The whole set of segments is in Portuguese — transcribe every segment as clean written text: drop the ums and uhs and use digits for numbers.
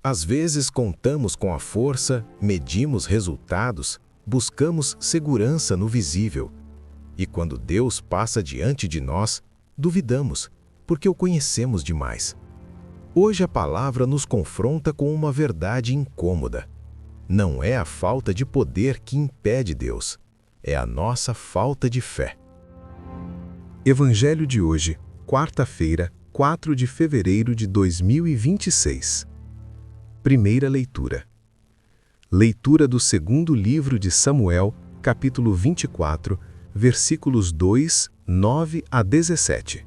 Às vezes contamos com a força, medimos resultados, buscamos segurança no visível. E quando Deus passa diante de nós, duvidamos, porque o conhecemos demais. Hoje a palavra nos confronta com uma verdade incômoda. Não é a falta de poder que impede Deus, é a nossa falta de fé. Evangelho de hoje, quarta-feira, 4 de fevereiro de 2026. Primeira leitura. Leitura do segundo livro de Samuel, capítulo 24, versículos 2, 9 a 17.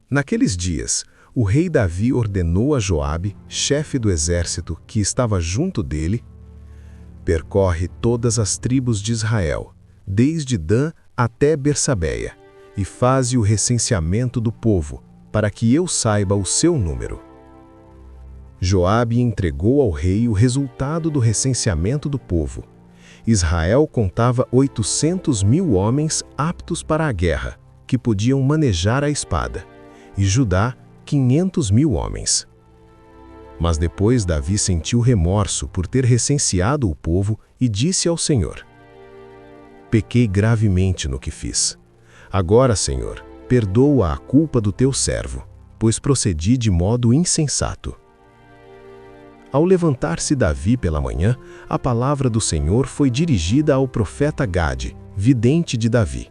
Naqueles dias, o rei Davi ordenou a Joabe, chefe do exército que estava junto dele: percorre todas as tribos de Israel, desde Dan até Bersabeia, e faze o recenseamento do povo, para que eu saiba o seu número. Joabe entregou ao rei o resultado do recenseamento do povo. Israel contava 800.000 homens aptos para a guerra, que podiam manejar a espada, e Judá 500.000 homens. Mas depois Davi sentiu remorso por ter recenseado o povo e disse ao Senhor: pequei gravemente no que fiz. Agora, Senhor, perdoa a culpa do teu servo, pois procedi de modo insensato. Ao levantar-se Davi pela manhã, a palavra do Senhor foi dirigida ao profeta Gade, vidente de Davi.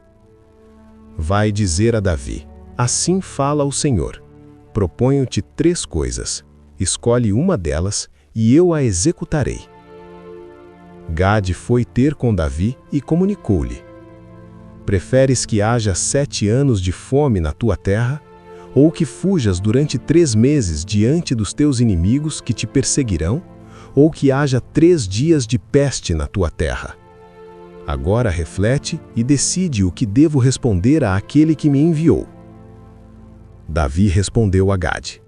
Vai dizer a Davi: assim fala o Senhor. Proponho-te 3 coisas. Escolhe uma delas, e eu a executarei. Gade foi ter com Davi e comunicou-lhe: preferes que haja 7 anos de fome na tua terra, ou que fujas durante 3 meses diante dos teus inimigos que te perseguirão, ou que haja 3 dias de peste na tua terra? Agora reflete e decide o que devo responder àquele que me enviou. Davi respondeu a Gade: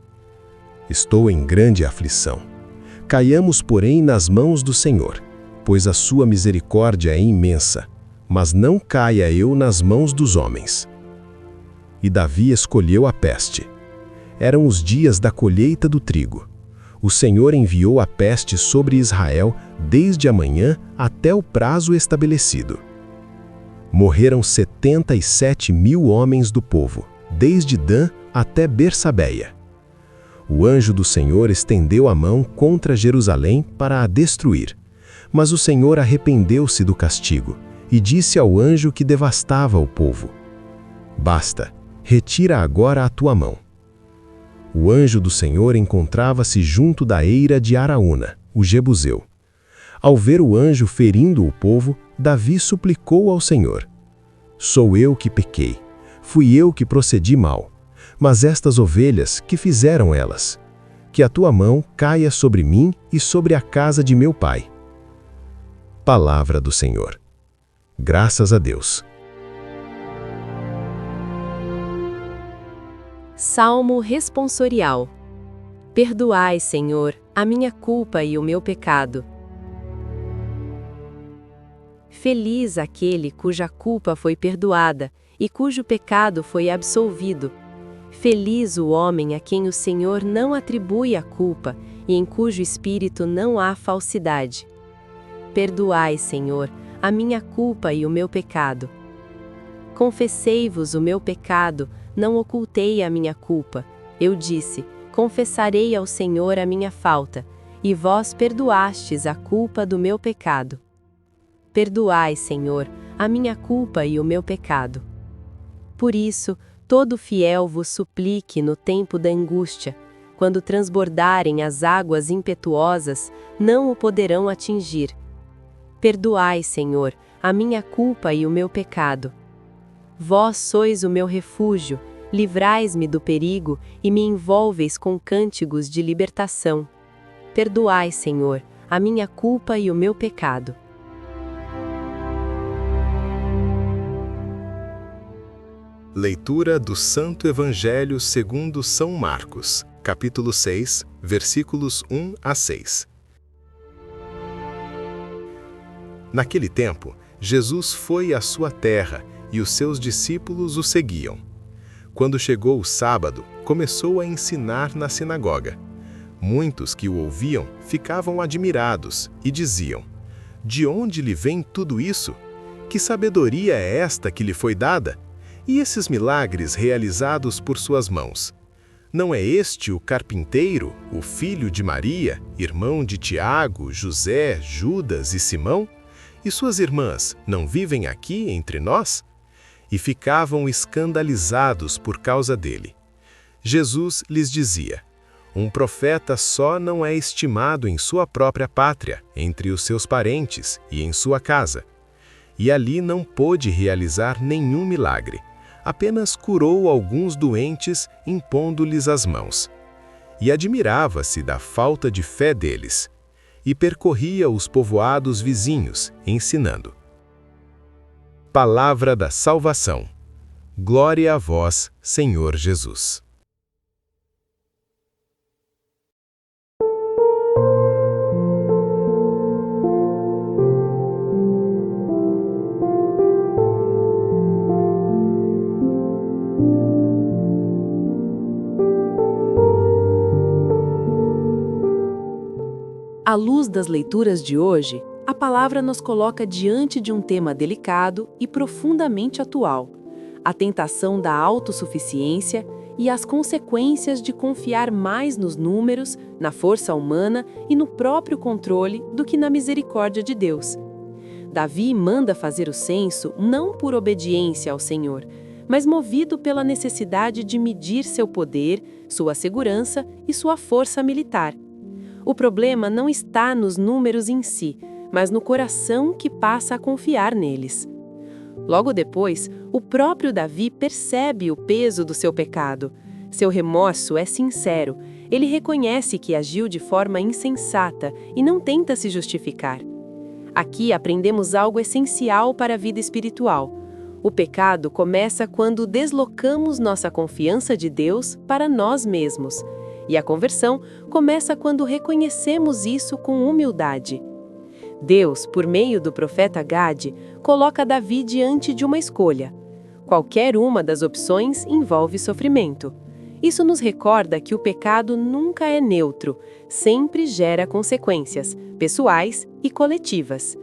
estou em grande aflição. Caiamos, porém, nas mãos do Senhor, pois a sua misericórdia é imensa, mas não caia eu nas mãos dos homens. E Davi escolheu a peste. Eram os dias da colheita do trigo. O Senhor enviou a peste sobre Israel desde a manhã até o prazo estabelecido. Morreram 77.000 homens do povo, desde Dan até Bersabeia. O anjo do Senhor estendeu a mão contra Jerusalém para a destruir, mas o Senhor arrependeu-se do castigo e disse ao anjo que devastava o povo: basta, retira agora a tua mão. O anjo do Senhor encontrava-se junto da eira de Araúna, o Jebuseu. Ao ver o anjo ferindo o povo, Davi suplicou ao Senhor: sou eu que pequei, fui eu que procedi mal, mas estas ovelhas, que fizeram elas? Que a tua mão caia sobre mim e sobre a casa de meu pai. Palavra do Senhor. Graças a Deus. Salmo responsorial. Perdoai, Senhor, a minha culpa e o meu pecado. Feliz aquele cuja culpa foi perdoada e cujo pecado foi absolvido. Feliz o homem a quem o Senhor não atribui a culpa e em cujo espírito não há falsidade. Perdoai, Senhor, a minha culpa e o meu pecado. Confessei-vos o meu pecado, não ocultei a minha culpa. Eu disse: confessarei ao Senhor a minha falta, e vós perdoastes a culpa do meu pecado. Perdoai, Senhor, a minha culpa e o meu pecado. Por isso, todo fiel vos suplique no tempo da angústia, quando transbordarem as águas impetuosas, não o poderão atingir. Perdoai, Senhor, a minha culpa e o meu pecado. Vós sois o meu refúgio, livrais-me do perigo e me envolveis com cânticos de libertação. Perdoai, Senhor, a minha culpa e o meu pecado. Leitura do Santo Evangelho segundo São Marcos, capítulo 6, versículos 1 a 6. Naquele tempo, Jesus foi à sua terra e os seus discípulos o seguiam. Quando chegou o sábado, começou a ensinar na sinagoga. Muitos que o ouviam ficavam admirados e diziam: de onde lhe vem tudo isso? Que sabedoria é esta que lhe foi dada? E esses milagres realizados por suas mãos? Não é este o carpinteiro, o filho de Maria, irmão de Tiago, José, Judas e Simão? E suas irmãs não vivem aqui entre nós? E ficavam escandalizados por causa dele. Jesus lhes dizia: um profeta só não é estimado em sua própria pátria, entre os seus parentes e em sua casa. E ali não pôde realizar nenhum milagre, apenas curou alguns doentes impondo-lhes as mãos. E admirava-se da falta de fé deles, e percorria os povoados vizinhos, ensinando. Palavra da salvação. Glória a vós, Senhor Jesus. À luz das leituras de hoje, a palavra nos coloca diante de um tema delicado e profundamente atual: a tentação da autossuficiência e as consequências de confiar mais nos números, na força humana e no próprio controle do que na misericórdia de Deus. Davi manda fazer o censo não por obediência ao Senhor, mas movido pela necessidade de medir seu poder, sua segurança e sua força militar. O problema não está nos números em si, mas no coração que passa a confiar neles. Logo depois, o próprio Davi percebe o peso do seu pecado. Seu remorso é sincero. Ele reconhece que agiu de forma insensata e não tenta se justificar. Aqui aprendemos algo essencial para a vida espiritual. O pecado começa quando deslocamos nossa confiança de Deus para nós mesmos. E a conversão começa quando reconhecemos isso com humildade. Deus, por meio do profeta Gade, coloca Davi diante de uma escolha. Qualquer uma das opções envolve sofrimento. Isso nos recorda que o pecado nunca é neutro, sempre gera consequências, pessoais e coletivas.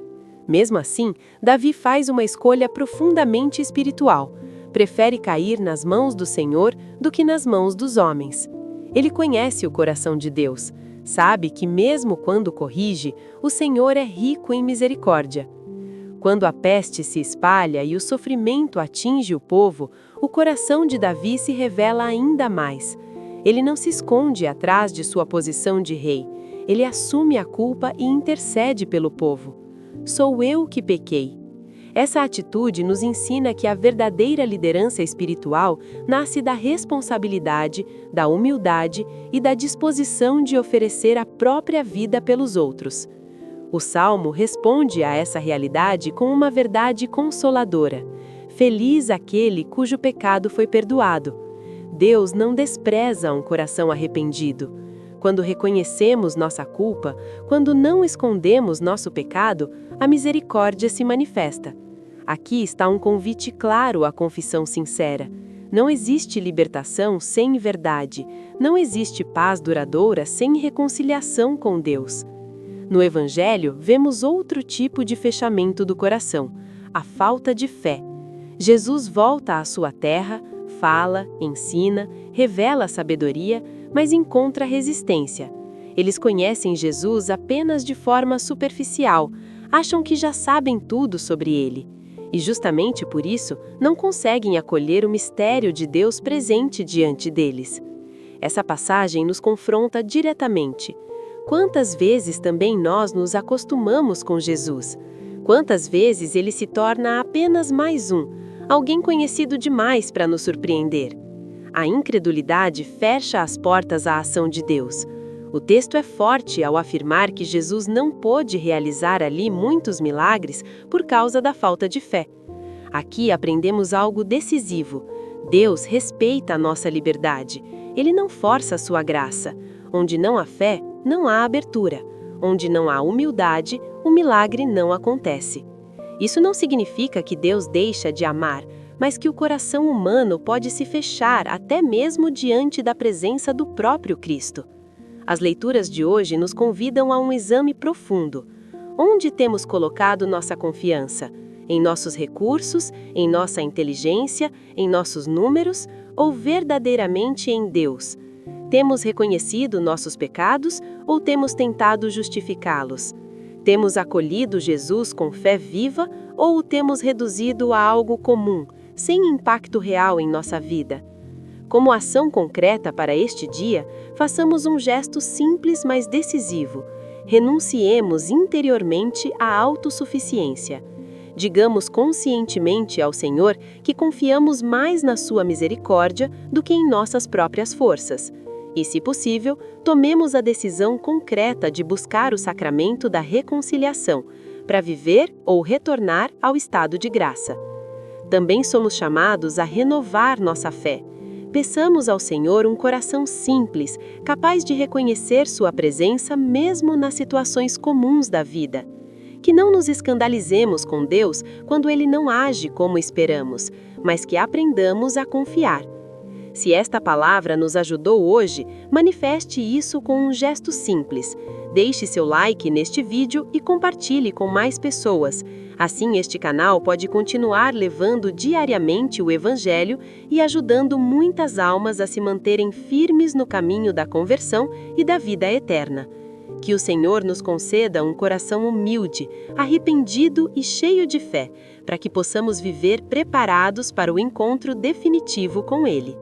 Mesmo assim, Davi faz uma escolha profundamente espiritual. Prefere cair nas mãos do Senhor do que nas mãos dos homens. Ele conhece o coração de Deus, sabe que mesmo quando corrige, o Senhor é rico em misericórdia. Quando a peste se espalha e o sofrimento atinge o povo, o coração de Davi se revela ainda mais. Ele não se esconde atrás de sua posição de rei. Ele assume a culpa e intercede pelo povo. Sou eu que pequei. Essa atitude nos ensina que a verdadeira liderança espiritual nasce da responsabilidade, da humildade e da disposição de oferecer a própria vida pelos outros. O Salmo responde a essa realidade com uma verdade consoladora. Feliz aquele cujo pecado foi perdoado. Deus não despreza um coração arrependido. Quando reconhecemos nossa culpa, quando não escondemos nosso pecado, a misericórdia se manifesta. Aqui está um convite claro à confissão sincera. Não existe libertação sem verdade. Não existe paz duradoura sem reconciliação com Deus. No Evangelho, vemos outro tipo de fechamento do coração, a falta de fé. Jesus volta à sua terra, fala, ensina, revela a sabedoria, mas encontra resistência. Eles conhecem Jesus apenas de forma superficial, acham que já sabem tudo sobre ele. E justamente por isso, não conseguem acolher o mistério de Deus presente diante deles. Essa passagem nos confronta diretamente. Quantas vezes também nós nos acostumamos com Jesus? Quantas vezes ele se torna apenas mais um, alguém conhecido demais para nos surpreender? A incredulidade fecha as portas à ação de Deus. O texto é forte ao afirmar que Jesus não pôde realizar ali muitos milagres por causa da falta de fé. Aqui aprendemos algo decisivo. Deus respeita a nossa liberdade. Ele não força a sua graça. Onde não há fé, não há abertura. Onde não há humildade, o milagre não acontece. Isso não significa que Deus deixa de amar. mas que o coração humano pode se fechar até mesmo diante da presença do próprio Cristo. As leituras de hoje nos convidam a um exame profundo. Onde temos colocado nossa confiança? Em nossos recursos, em nossa inteligência, em nossos números ou verdadeiramente em Deus? Temos reconhecido nossos pecados ou temos tentado justificá-los? Temos acolhido Jesus com fé viva ou o temos reduzido a algo comum, sem impacto real em nossa vida? Como ação concreta para este dia, façamos um gesto simples, mas decisivo. Renunciemos interiormente à autossuficiência. Digamos conscientemente ao Senhor que confiamos mais na sua misericórdia do que em nossas próprias forças. E, se possível, tomemos a decisão concreta de buscar o sacramento da reconciliação, para viver ou retornar ao estado de graça. Também somos chamados a renovar nossa fé. Peçamos ao Senhor um coração simples, capaz de reconhecer sua presença mesmo nas situações comuns da vida. Que não nos escandalizemos com Deus quando Ele não age como esperamos, mas que aprendamos a confiar. Se esta palavra nos ajudou hoje, manifeste isso com um gesto simples. Deixe seu like neste vídeo e compartilhe com mais pessoas. Assim, este canal pode continuar levando diariamente o Evangelho e ajudando muitas almas a se manterem firmes no caminho da conversão e da vida eterna. Que o Senhor nos conceda um coração humilde, arrependido e cheio de fé, para que possamos viver preparados para o encontro definitivo com Ele.